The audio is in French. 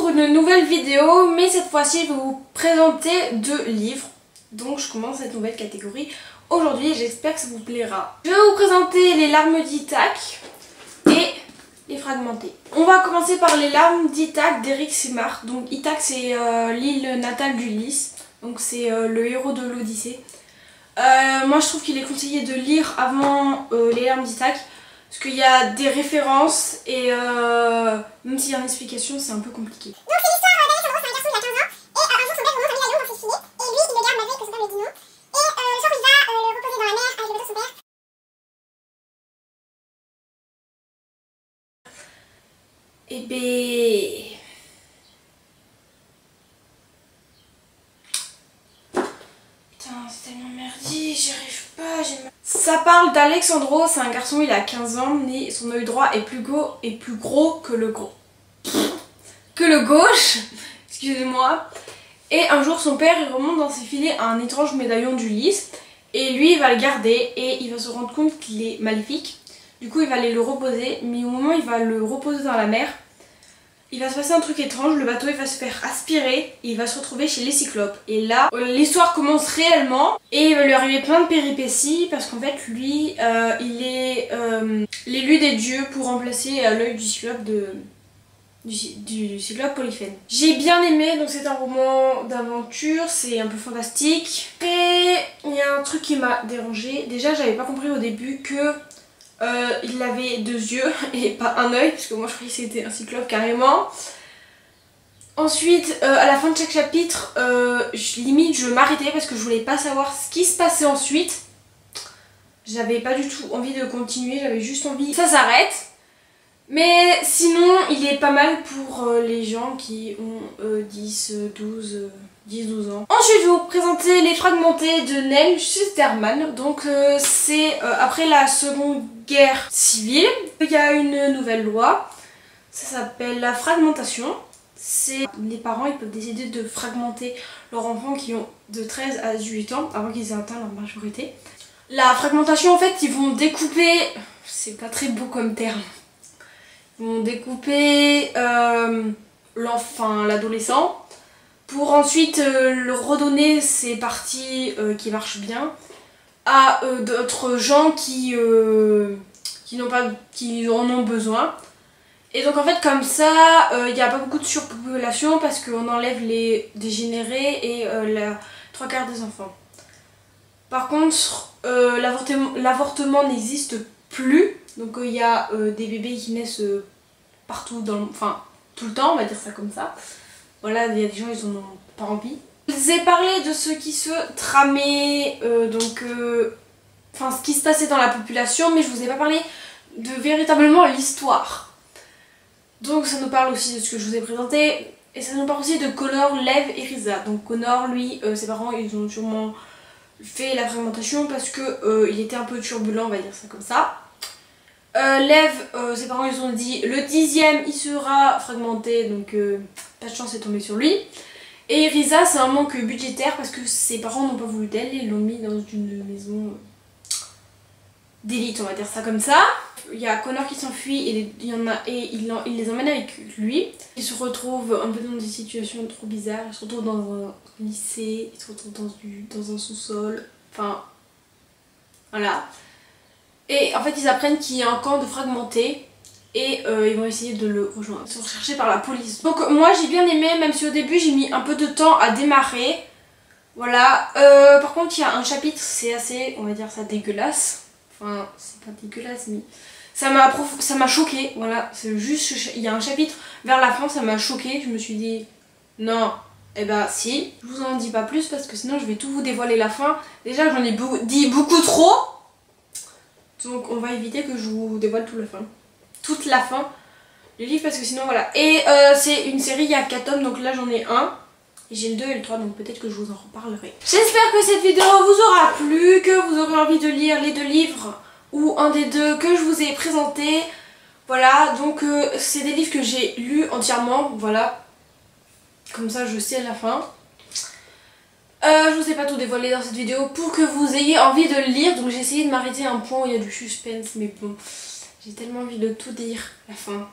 pour une nouvelle vidéo, mais cette fois-ci je vais vous présenter 2 livres. Donc je commence cette nouvelle catégorie aujourd'hui et j'espère que ça vous plaira. Je vais vous présenter Les larmes d'Ithaque et Les fragmentés. On va commencer par Les larmes d'Ithaque d'Éric Simard. Donc Ithaque c'est l'île natale d'Ulysse, donc c'est le héros de l'Odyssée. Moi je trouve qu'il est conseillé de lire avant Les larmes d'Ithaque, parce qu'il y a des références et même s'il y a une explication, c'est un peu compliqué. Donc c'est l'histoire d'Alexandros, c'est un garçon il a 15 ans, et un jour son père remonte un lion dans ses filets, et lui il le garde malgré que son père lui dit non, et le jour où il va le reposer dans la mer avec le bateau de son père. Et ben... Putain, c'est tellement merdique, j'y arrive pas, j'ai mal. Ça parle d'Alexandros, c'est un garçon, il a 15 ans, né, son œil droit est plus gros que le gauche, excusez-moi. Et un jour son père il remonte dans ses filets un étrange médaillon d'Ulysse, et lui il va le garder et il va se rendre compte qu'il est maléfique. Du coup il va aller le reposer, mais au moment où il va le reposer dans la mer, il va se passer un truc étrange, le bateau il va se faire aspirer et il va se retrouver chez les Cyclopes. Et là, l'histoire commence réellement et il va lui arriver plein de péripéties parce qu'en fait lui, il est l'élu des dieux pour remplacer l'œil du Cyclope du Cyclope Polyphème. J'ai bien aimé, donc c'est un roman d'aventure, c'est un peu fantastique. Et il y a un truc qui m'a dérangé. Déjà j'avais pas compris au début que il avait 2 yeux et pas un œil, parce que moi je croyais que c'était un cyclope carrément. Ensuite, à la fin de chaque chapitre, limite je m'arrêtais parce que je voulais pas savoir ce qui se passait ensuite. J'avais pas du tout envie de continuer, j'avais juste envie que ça s'arrête. Mais sinon, il est pas mal pour les gens qui ont 10-12 ans. Ensuite, je vais vous présenter Les fragmentés de Neil Schusterman. Donc, c'est après la Seconde Guerre civile. Il y a une nouvelle loi. Ça s'appelle la fragmentation. C'est les parents, ils peuvent décider de fragmenter leurs enfants qui ont de 13 à 18 ans avant qu'ils aient atteint leur majorité. La fragmentation, en fait, ils vont découper... C'est pas très beau comme terme. Ils vont découper l'adolescent pour ensuite le redonner ses parties qui marchent bien à d'autres gens qui en ont besoin. Et donc en fait comme ça il n'y a pas beaucoup de surpopulation parce qu'on enlève les dégénérés et la 3/4 des enfants. Par contre l'avortement n'existe plus, donc il y a des bébés qui naissent partout tout le temps, on va dire ça comme ça. Voilà, il y a des gens ils en ont pas envie. Je vous ai parlé de ce qui se tramait, ce qui se passait dans la population, mais je vous ai pas parlé de véritablement l'histoire. Donc ça nous parle aussi de ce que je vous ai présenté, et ça nous parle aussi de Connor, Lev et Risa. Donc Connor, lui, ses parents ils ont sûrement fait la fragmentation parce que il était un peu turbulent, on va dire ça comme ça. Lev, ses parents ils ont dit le 10e il sera fragmenté, donc pas de chance c'est tombé sur lui. Et Risa c'est un manque budgétaire parce que ses parents n'ont pas voulu d'elle, ils l'ont mis dans une maison d'élite, on va dire ça comme ça. Il y a Connor qui s'enfuit et il les emmène avec lui. Ils se retrouvent un peu dans des situations trop bizarres, ils se retrouvent dans un lycée, ils se retrouvent dans un sous-sol, enfin voilà. Et en fait ils apprennent qu'il y a un camp de fragmentés et ils vont essayer de le rejoindre. Ils sont recherchés par la police. Donc moi j'ai bien aimé, même si au début j'ai mis un peu de temps à démarrer. Voilà. Par contre il y a un chapitre, c'est assez, on va dire ça, dégueulasse. Enfin c'est pas dégueulasse mais ça m'a choqué. Voilà, c'est juste, il y a un chapitre vers la fin, ça m'a choqué. Je me suis dit non. Eh ben si, je vous en dis pas plus parce que sinon je vais tout vous dévoiler la fin. Déjà j'en ai dit beaucoup trop. Donc on va éviter que je vous dévoile toute la fin du livre parce que sinon voilà. Et c'est une série, il y a 4 tomes, donc là j'en ai un. Et j'ai le 2 et le 3, donc peut-être que je vous en reparlerai. J'espère que cette vidéo vous aura plu, que vous aurez envie de lire les 2 livres ou un des 2 que je vous ai présenté. Voilà, donc c'est des livres que j'ai lus entièrement, voilà. Comme ça je sais à la fin. Je vous ai pas tout dévoilé dans cette vidéo pour que vous ayez envie de le lire, donc j'ai essayé de m'arrêter à un point où il y a du suspense, mais bon, j'ai tellement envie de tout dire à la fin.